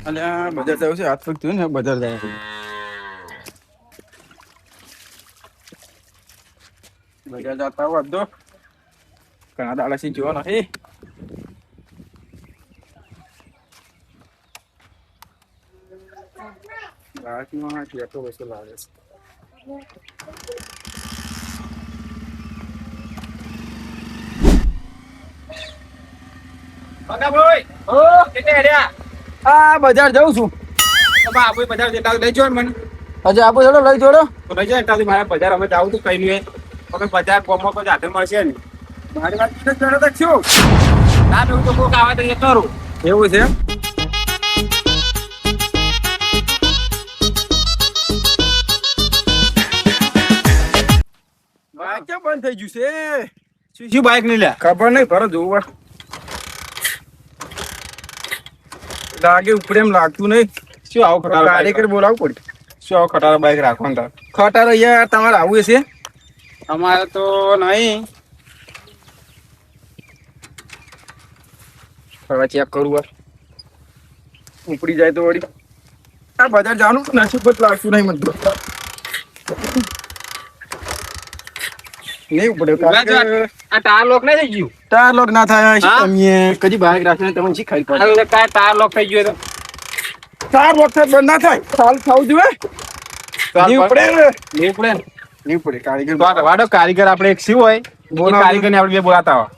અને આ બજાર જવું છે હાથ પગ થયું ને બજાર જવું છે બજાર જતા હો અડધો ઘણા દાડાથી જોવા નથી બાળકમાં કેટલો વસ્તુ લાગે છે ભાઈ ઓ કેટલે હેડ્યા આ બજાર જઉં છું બાપુ બજાર જતા લઈ જો મને હજુ આપો ચલો લઈ જોડો તો લઈ જાય તારી મારા બજાર અમે જાવું તો કઈ નહીં તમે બજાર કોમમાં કોઈ હાથે મળશે ને મારી વાત તો જોડો તો છું ના તો હું તો કોક આવે તો એ કરું એવું છે બાઈક કેમ બંધ થઈ ગયું છે શું બાઈક નહીં લ્યા ખબર નહીં ભરો જોવું લાગે ઉપડે એમ લાગતું નહીં શું આવો ખટારો કારીગર બોલાવવું પડે શું આવો ખટારો બાઈક રાખવાનું તાર ખટારો યાર તમારે આવું છે અમારે તો નહીં હવે ચેક કરું વાર ઉપડી જાય તો વળી આ બજાર જવાનું તો નસીબ જ લાગતું નહીં મને તો નહીં ઉપડે આ ટાયર લોક નહીં થઈ ગયું ટાયર લોક ના થાય હા? તમે કદી બાઈક રાખીને તમને શીખાઈ પડે ટાયર લોક થઈ ગયું ટાયર લોક થાય બંધ ના થાય સાલ થવું જોઈએ નહીં ઉપડે ને નહીં પડે ને નહીં ઉપડે કારીગર વાડો કારીગર આપણે એક શિવ હોય એ કારીગર ને આપણે બે બોલાતા હોય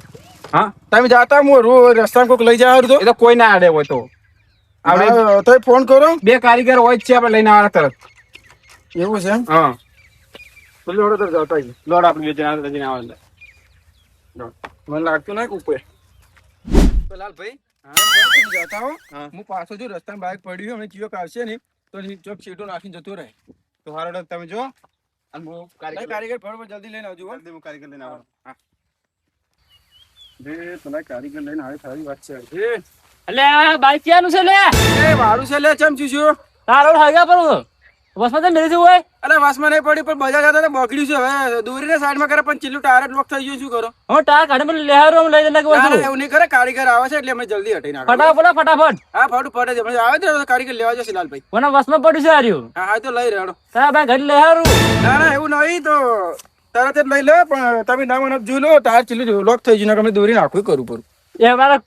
હા તમે જાતા હું રોજ રસ્તા કોક લઈ જાય તો એ તો કોઈ ના આડે હોય તો આપણે તો ફોન કરો બે કારીગર હોય જ છે આપણે લઈને આવવાના તરત એવું છે એમ હા તો લોડો તો જતા લોડ આપણે બે જણા લઈને આવવાના મને લાગતું નહીં ઉપર લાલભાઈ જતા હો હું પાછો જો રસ્તામાં બાઈક પડ્યું અને ચિયોક આવશે ને તો ચોક સીટો નાખીને જતો રહે તો હારો તમે જો અને હું કારીગર બરોબર જલ્દી લઈને આવજો જલ્દી હું કારીગર લઈને આવવાનો હા જે પેલા કારીગર લઈને આવે સારી વાત છે અલે આ બાઈક ક્યાંનું છે લે એ મારું છે લે ચમ છું તારો હાગા પર બસમાં તો મેરી હોય અરે વાસમાં નહીં પડી પણ બજાર જતા બગડ્યું છે હવે દોરીને સાઈડમાં કરે પણ ચીલું ટાયર લોક થઈ ગયું શું કરો હું ટાર કાઢે મને લેહારો લઈ જને કે એવું નહીં કરે કારીગર આવે છે એટલે અમે જલ્દી હટી નાખો ફટાફટ હા ફાટું ફટે છે આવે તો કારીગર લેવા જશે લાલભાઈ મને બસમાં પડ્યું છે હાર્યું હા હા તો લઈ રહ્યો તારા ભાઈ ઘરે લેહારું ના ના એવું નહીં તો તરત જ લઈ લે પણ તમે ના મને જોઈ લો ટાયર ચીલું લોક થઈ ગયું અમે દોરી નાખવું કરવું પડું એ મારે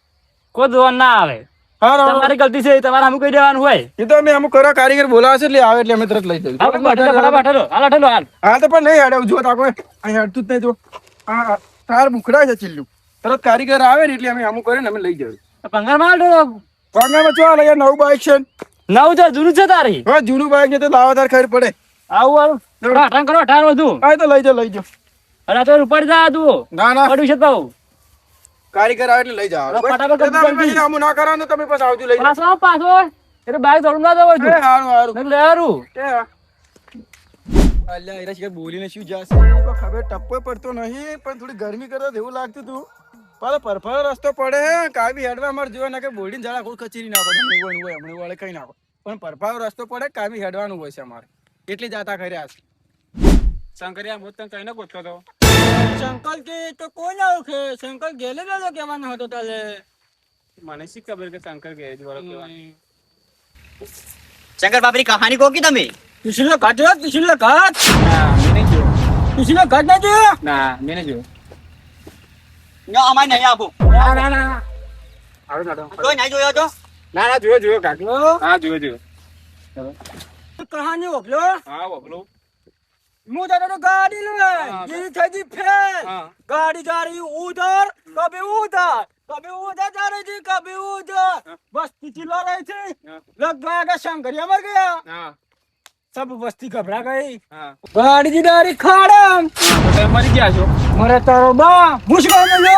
કોઈ જોવાનું ના આવે હા તમારી ગલતી છે તમારે અમુક કહી દેવાનું હોય એ તો અમે અમુક કરો કારીગર બોલાવે છે એટલે આવે એટલે અમે તરત લઈ જઈએ ફટાફટ હાલ હા તો પણ નહીં હેડે જો તાકો અહીં હેડતું જ નહીં જો હા ટાયર બુખડા છે ચીલું તરત કારીગર આવે ને એટલે અમે અમુક કરીને અમે લઈ જઈએ પંગાર માલ વાંગામાં ચો લઈએ નવું બાઈક છે નવું છે જૂનું છે તારી હા જૂનું બાઈક છે તો લાવા તાર ખબર પડે આવું અઠાણ કરો અઠાણ વધુ હા તો લઈ જાઓ અને તો ઉપર જા તું ના ના પડ્યું છે તો કારીગર આવે એટલે લઈ જાઓ ફટાફટ જલ્દી. આમ ના કરાવો તમે પછી આવજો લઈ જાઓ પાછો એટલે બાઈક દોડું ના જવાય તું હારું હારું લેહારું અલ્યા એરા શિકાર બોલીને શું જાશે કોઈ ખબર ટપ્પો પડતો નહીં પણ થોડી ગરમી કરતા એવું લાગતું તું પાછો પરફળ રસ્તો પડે કાબી હેડવા અમારે જોવા ના કે બોડીને ઝાડા કોઈ કચેરી નાખો તમે હોય હમણાં વાળે કઈ નાખો પણ પરફળ રસ્તો પડે કાબી હેડવાનું હોય છે અમારે એટલે જાતા કર્યા છે શંકરિયા હું તને કઈને ગોતતો હતો શંકર કે તો કોણ ઓળખે શંકર ગેલે નતો કહેવાનો હતો તાલે મને શી ખબર કે શંકર ગેરેજ વાળો કહેવાનો शंकर बाबरी कहानी को की तमे પિછલે ઘાટ પિછલે ઘાટ ના મેં નહીં જોયો પિછલે ઘાટ ના જોયો ના મેં નહીં જોયો नो हमारे नहीं आपो ના ના ના આવો ના कोई नहीं जोयो तो ના ના જોયો કાકી હા જોયો કહાની ઓપલો હા બોલો હું તારો તો ગાડી લે ગીરી થઈ ગઈ ફેલ હા गाड़ी जा रही उधर कभी उधर जा रही थी कभी उधर बस्ती चिल्ला रही थी हाँ। लग गया कि शंकरिया मर गया હા सब बस्ती घबरा गई હા गाड़ी की डारी खाड़म તમે મરી ગયા છો मरे तारो बा मुश्किल में लो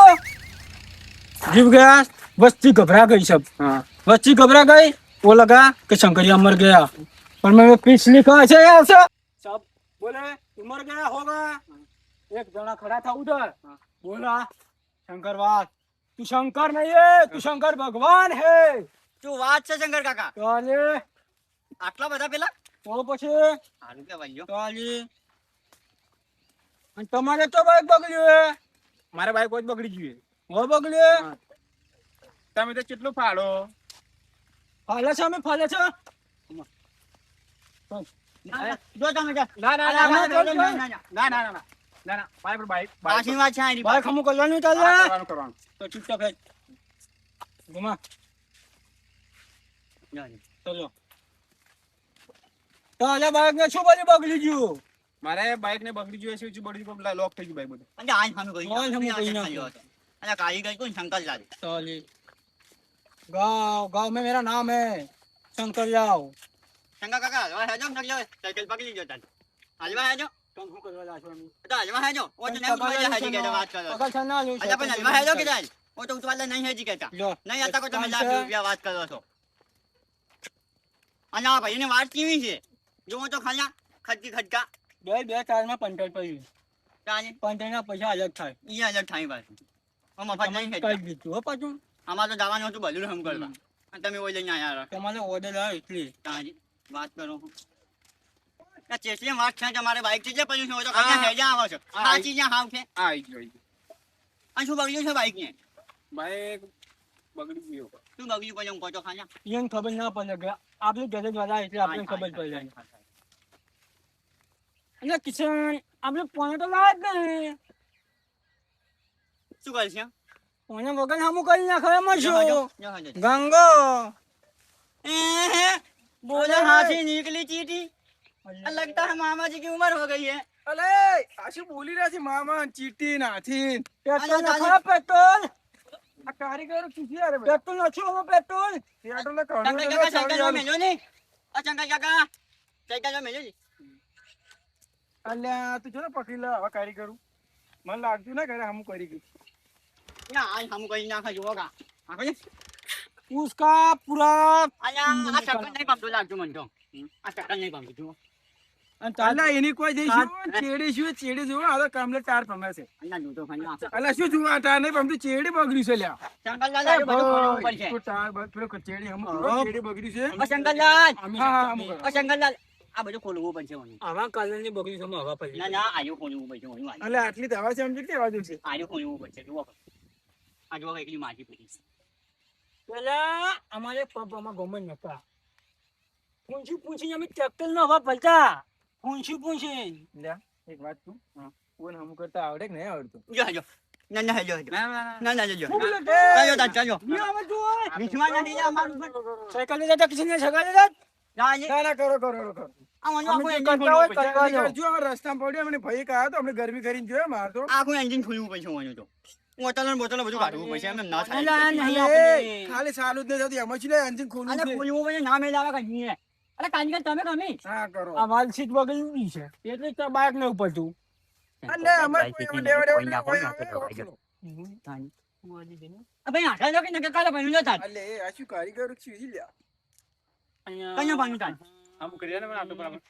जीव गया बस्ती घबरा गई सब હા बस्ती घबरा गई वो लगा कि शंकरिया मर गया पर मैं पिछली कहा से ऐसा सब बोले तू मर गया होगा एक जना खड़ा था उधर बोला शंकरवाद तू शंकर नहीं है तू शंकर भगवान है जो વાત છે શંકર કાકા तो आले આટલા બધા પેલા तो पछे હારું કે ભાઈઓ तो आले અને તમારે તો બાઈક બગડ્યું હે મારે બાઈક કોઈ જ બગડી ગયું હો બગડ્યું તમે તો કેટલું ફાડો ફાલે છે અમે ફાલે છે જો તમે જા. ના ના ના ના ના ના ના ના ના ના બાઈક બાઈક આશી વાત છે આની ભાઈ ખમું કરવાનું ચાલે કરવાનું કરવાનું તો ચૂપચાપ હેડ ઘુમા ચલો તો આજે બાઈક ને શું બધું બગડી ગયું મારે બાઈક ને બગડી ગયું છે બગડી ગયું લોક થઈ ગયું બાઈક બધું અને આજ સામે કહી આજ સામે કહી નાખ્યો. અને કારીગર કોણ શંકરલાલ चलिए गाँव गाँव में मेरा नाम है शंकर जाओ શંકર કાકા હલવા હેજો નક લ્યો સાયકલ પકડી લ્યો તાન હલવા હેજો तुम શું કરવા લાશો અમે તો હલવા હેજો ઓ તો નહીં ઉઠવા હેજી કે વાત કરો પકડ છે ના લ્યો અચ્છા પણ હલવા હેજો કે જાય ઓ તો ઉઠવા નહીં હેજી કહેતા લો નહીં હતા કો તમે લાખ રૂપિયા વાત કરો છો અને આ ભાઈને વાત કેવી છે જો તો ખાલા ખટકી ખટકા બે બે ચાર માં પંચાયત પડી તાને પંચાયત ના પૈસા અલગ થાય ઈ અલગ થાય પાછું મફત નહીં કઈ હેતા દીધું હો પાછું આમાં તો જવાનું હતું ભલું હમ કરવા અને તમે ઓય લઈને આયા તમારે ઓર્ડર આવે એટલે તાજી વાત કરો આ ચેસી વાત છે તમારે બાઈક છે પછી તો ખાલી હેજા આવો છો સાચી જ્યાં હાવ છે આ આવી ગયો આ શું બગડ્યું છે બાઈક ને બાઈક બગડી ગયું શું બગડ્યું પછી હું કહો ખાલા એને ખબર ના પડે કે આપણે ઘરે જ વાળા એટલે આપણે ખબર પડી જાય અને કિશન આપણે પોણે તો લાવે જ નહીં શું કરશે પોણે વગર હમું કરી નાખે એમ શું જો ગંગો बोले हाथी निकली चीटी लगता है मामा जी की उम्र हो गई है અલે આ શું બોલી રહ્યા છે મામા ચીટી નાથી પેટ્રોલ નખા પેટ્રોલ આ કારીગર ખીસી યાર પેટ્રોલ નખ્યો હો પેટ્રોલ પેટ્રોલ चंका काका साइकिल में मिलो नहीं चंका काका साइकिल में मिलो जी અલ્યા તું જો ને પકડી લે હવે કારીગર મને લાગતું ના કરે હમું કરી ગયું ना आज हम कहीं ना खाई होगा आखो उसका पूरा अल्लाह आ चक्कर नहीं पकड़ो लाग जो मन तो आ चक्कर नहीं पकड़ो અલ્યા એની કોઈ જઈશું ચેડી જો આ તો કમલે ટાર પમે છે अल्लाह दो तो खानी आप અલ્યા શું જોવા ટાર નહીં પમતું ચેડી બગડી છે લ્યા शंकर लाल ये બધું ખોલવું પડશે તો ટાર પેલો ચેડી હમું ચેડી બગડી છે ઓ શંકર લાલ હા હા હમું ઓ શંકર લાલ આ બધું ખોલવું પડશે મને આવા કલર ની બગડી છે હવા પડી ના ના આયો ખોલવું પડશે મને અલ્યા આટલી દવા છે સમજી કેવા દઉં છે આયો ખોલવું પડશે જુઓ આ જુઓ એકલી માજી પડી છે પેલા અમારે પપ્પામાં ગમન નતા પૂંછી અમે ટ્રેક્ટર નો હવા પડતા પૂંછી લ્યા એક વાત તું કોણ હમ કરતા આવડે કે નહીં આવડતું જો જો ના ના જો ના ના જો શું બોલે ચાલો તા ચાલો ની આવે જો વિશ્વાસ નથી અમારું સાયકલ લઈ જતા કિસને સગાડે જાત ના ના કરો આ મને અમે જે કરતા હોય કરવા દો જો આ રસ્તામાં પડ્યો અમને ભાઈ કહ્યો તો અમને ગરમી કરીને જોયો માર તો આખું એન્જિન ખોલવું પડશે મને તો બોતલ બધું કાઢવું પડશે એમ ના થાય અલા નહીં આપણે ખાલી ચાલુ જ નહીં થતી એમાં છે એન્જિન ખોલવું અને છે ખોલવું પડશે ના મેલાવા કઈ અરે કાંજી તમે કમી હા કરો આ વાલ સીટ બગડી છે એટલે તો બાઇક ને ઉપર તું અલે અમાર કોઈ લેવા અબે આઠા જો કે નકે કાલે બન્યું ન થાય અલે આ શું કારીગર છે લ્યા કઈ બન્યું થાય આમ કરીએ ને આટલું બરાબર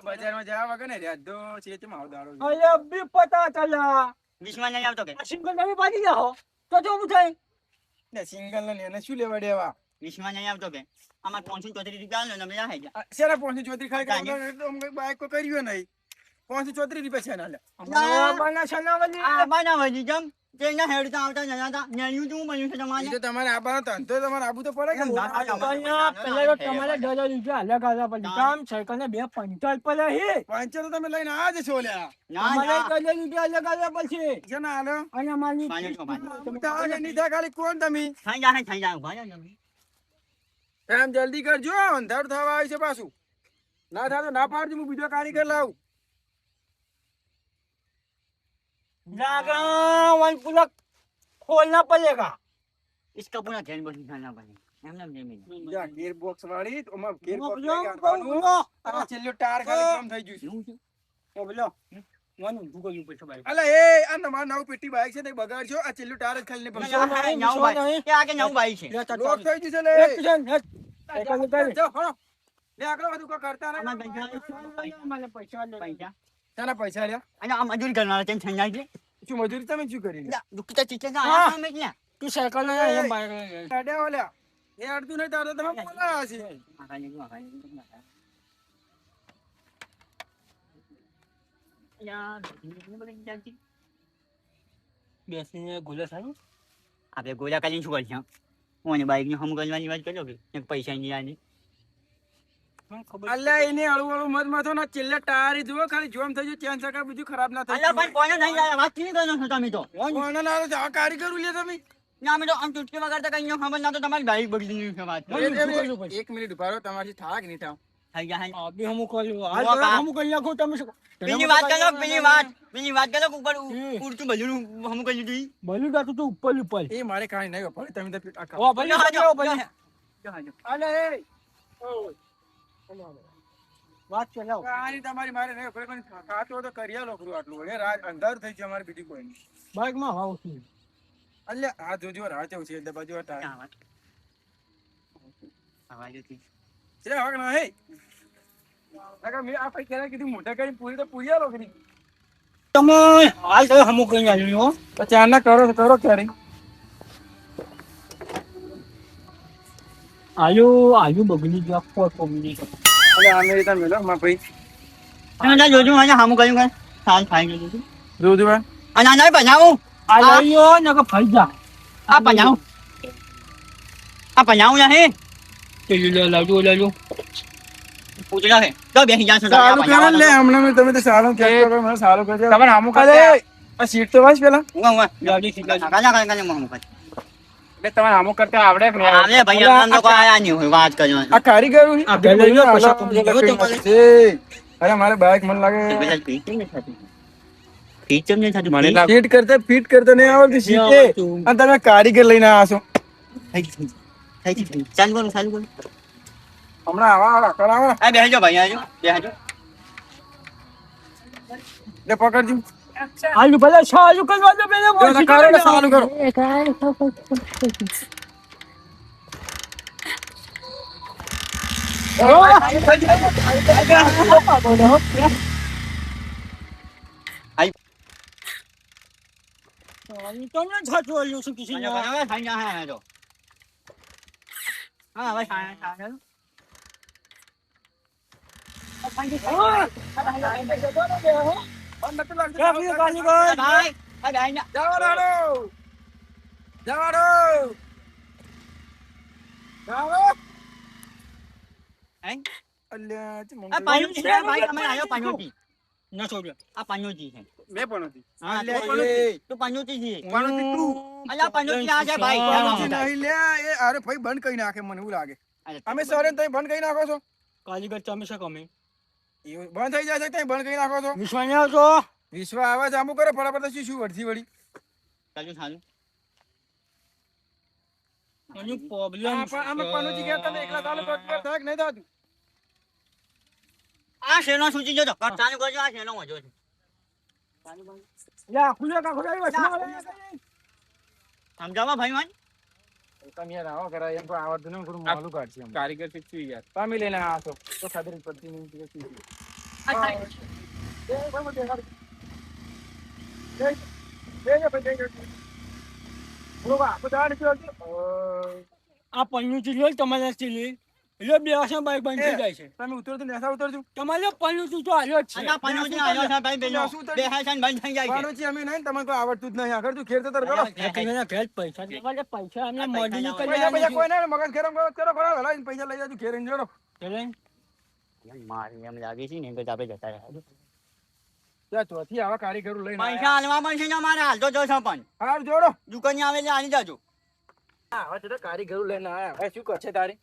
બજારમાં જવા વગર ને રહ્યા તો ચેતમાં આવદારો અલે અબી પતા ચલા વિશ્વાસ નહીં આવતો કે સિંગલ તમે પાડી જાઓ તો જો હું થાય ને સિંગલ ને એને શું લેવા દેવા વિશ્વાસ નહીં આવતો કે આમાં 534 રૂપિયા લો ને જાય છે શેરા 534 ખાઈ તો અમે બાઈક કો કર્યો નહીં 534 રૂપિયા છે ના લે ના. બાના છનાવલી આ બનાવજી જમ તેના હેડતા આવતા જણાતા ન્યાયું તું બન્યું છે તમારે તો તમારે આબાનો ધંધો તમારે આબુ તો પડે કે ના, પેલા તમારે ડર રૂપિયા અલગ આલા પડી કામ સાયકલ ને 2 પંચર પડે હે પંચર તો તમે લઈને આ જ છો લ્યા ના તમારે ના ડર રૂપિયા અલગ આલા પડશે જના હાલો અને અમારી પાણી છો પાણી તમે તો આગળ નહીં થાય ખાલી કોણ તમે થઈ જાય ભાઈ તમે કામ જલ્દી કરજો અંધારું થવા આવ્યું છે પાછું ના થાય તો ના પાડજો હું બીજો કારીગર લાવું जागा वन पूरा खोलना पड़ेगा इसका पूरा ध्यान बस खाना बने એમને નહીં મિલ જા ગિયર બોક્સ વાળી તો માં ગિયર બોક્સ બોલો, લઈ આવવાનું બોલો. આ છેલ્લો ટાયર ખાલી કામ થઈ ગયું છે એવું છે તો બોલો વાનું ભૂગલ ઉપર છે બાઈક અલા એ આ તમાર નવ પેટી બાઈક છે તે બગાડશો આ છેલ્લો ટાયર જ ખાલી ને ના, પડશે ના, નવું ભાઈ. એ આગે નવું ભાઈ છે લોક થઈ ગયું છે લે એક જણ સાયકલ ઉતારી જો હળો લે આગળ બધું કો કરતા અમાર નહીં પૈસા મને પૈસા લે પૈસા તારા પૈસા લ્યા અને આ મજૂરી કરનારા તેમ થઈ જાય છે શું મજૂરી તમે શું કરી દુખતા ચીચે ના હા. આયા તમે ક્યાં તું સાયકલ ને અહીંયા બાઈક કાઢ્યા ઓલ્યા એ અડતું નહીં તારે તમે બોલાવા છે બેસીને ગોલા સારું આપણે ગોળા કરીને શું કરશું ઓને બાઈકની હમ ગલવાની વાત કર્યો કે એક પૈસાની આની અલ્યા એને હળવું હળવું મત માથો ના છેલ્લે ટાયર જુઓ ખાલી જોમ થઈ ગયું ચેન સકા બીજું ખરાબ ના અલ્યા થાય પણ કોને નહીં જાય વાત કેવી કરો છો તમે તો કોણ ના આવે આ કારીગર લે તમે ના અમે તો આમ ચૂટકી વગાડતા કઈ ખબર ના તો તમારી બાઈક બગડી છે વાત એક મિનિટ ઉભા રહો તમારી થાક નહીં થાવ થઈ ગયા હે અભી હમું કર્યું જો હાલ કામ. હમું કરી નાખો તમે શું બીજી વાત કરો બીજી વાત કરો ઉપર ઉડતું બધું હમ કરી દીધી બલ્યું દાતું તો ઉપર ઉપર એ મારે કાંઈ નહીં પડે તમે તો આ ઓ ભલે જો, ભલે જો, જો. અલે એ વાત ચલાવો કાંઈ તમારી મારે નહીં પડે પણ ખાતો હોય તો કરી આલો કરું આટલું એ રાત અંધાર થઈ છે અમારે બીજી કોઈ નહીં બાઈક માં હાવ છું અલ્યા આ જોજો રાહ છે એટલે બાજુ આ ટાયર ક્યાં વાત? આવાજ હતી. છે હક ના હે નકા મેં આ ભાઈ કેરા કીધું મોટા કરી પૂરી તો પૂરી આલો કરી તમે હાલ તો હમું કરી આવ્યું હો તો ચાર ના કરો ક્યારે આયુ બગડી ગયા ફોર કોમ્બિનેશન અલે આ મેરી તા મેલો માં ભાઈ તમે ત્યાં જોજો મને હમ કર્યું કે સાલ ખાઈ ગયું હતું. જોજો ભાઈ અને આ નહીં બનાવું આ લઈયો ને કે ફાઈ જા આ બનાવું નહીં તે લાજો પૂછડા છે તો બેસી જાશો તો આ સારું કરો બનાવવાનું. લે હમણાં મેં તમે તો સારું કહેતો કરો મને સારું કરજો તમારે આમું અલે કરતા આ સીટ તો વાંચ પેલા ઊંઘ, ઊંઘ. ગાડી સીધા કાકા કાકા કાકા હમ કરે. એટલે તમારે આમું કરતા આવડે કે નહીં આવડે? આવે ભાઈ અમને કોઈ આયા નહીં હોય વાત કરવાની. આ કારીગરો આ ઘરે લઈ લો, પછી અરે મારે બાઈક મને લાગે પેલા ફીટ કેમ નથી થતી? ફીટ કેમ નથી થતી? મને લાગે ફીટ કરતા નહીં આવડતી શીખે અને તમે કારીગર લઈને આવ્યા છો થઈ ગઈ. ચાલુ કરો હમણાં આવા કરાવો આ બેસજો ભાઈ બેસજો લે પકડજો આલુ ભલે સારું કરવા દો પેલે જો નકારો ને સારું કરો તમને સાચું આવ્યું શું કિસી હા ભાઈ સારું. ભાઈ આ ભાઈ ના હે? આ પાનોજી છે ભાઈ તમે આયો પાનોજી ન છોડ્યો આ પાનોજી છે મેં પણ હતી. હા અલ્યા, તો એ. તો પાનોજી છે પાનોજી તું. અલ્યા પાનોજી આ છે ભાઈ પાનોજી નહીં લે એ અરે ભાઈ બંધ કરી નાખે મને એવું લાગે અમે સરે તમે બંધ કરી નાખો છો કારીગર તમે શું કમે એવું બંધ થઈ જાય છે તમે બંધ કરી નાખો છો વિશ્વાસ નહીં આવતો વિશ્વ આવે છે અમુક કરે ફટાફટ શું વળતી વળી ચાલુ ચાલુ એનું પ્રોબ્લેમ આમાં પાનોજી ગયા તમે એકલા ચાલુ કરો તો થાય કે નહીં થતું આ શેનો સૂચી જતો ચાલુ કરજો આ શેનો મજો છે યા ખુલે કા ખુલે સમજાવો ભાઈ મને તમે યાર આવો કરા એમ પણ આવડતું નહીં થોડું માલું કાઢશે એમ કારીગર શીખવી યાર. તમે લઈને આવો છો તો ખબર જ પડતી નહીં કે શું આ પન્નું ચીજ હોય તમારા ચીલી એટલે બે વર્ષમાં બાઈક બંધ થઈ જાય છે તમે ઉતરજો નેસા ઉતરજો તમારે પન્નું ચીજ તો હાલ્યો જ છે અલ્યા પાનોજી આયો છે ભાઈ બેનો શું થયું? બે હાઈસન બંધ થઈ જાય છે પાનોજી અમે નહીં તમને કોઈ આવડતું જ નહીં આગળ તું ખેર તો તાર કરો એના ઘેર પૈસા દેવા દે, પૈસા એમને મળી પૈસા પૈસા નીકળ્યા કોઈ ના મગજ ખેરમ કરો કરો વેલા પૈસા લઈ જાજો ઘેર જોડો મારી એમ લાગે છે ને કે આપણે જતા રહ્યા ત્યાં ચોથી આવા કારીગરો લઈને પૈસા હાલવા પડશે ને અમારે હાલ તો જોશો પણ હાર જોડો દુકાને આવે એટલે આની જાજો હવે તો કારીગરો લઈને આયા હવે શું કરશે તારે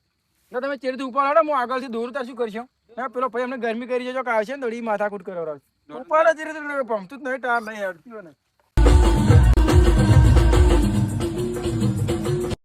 ના તમે ચેરથી ઉપર હાડો હું આગળથી દોરું તાર શું કરશો હા પેલો ભાઈ અમને ગરમી કરી જજો કે આવશે ને થોડી માથાકૂટ કરો ઉપર જ ધીરે ધીરે પમતું જ નહીં ટાર લઈ આવતું ને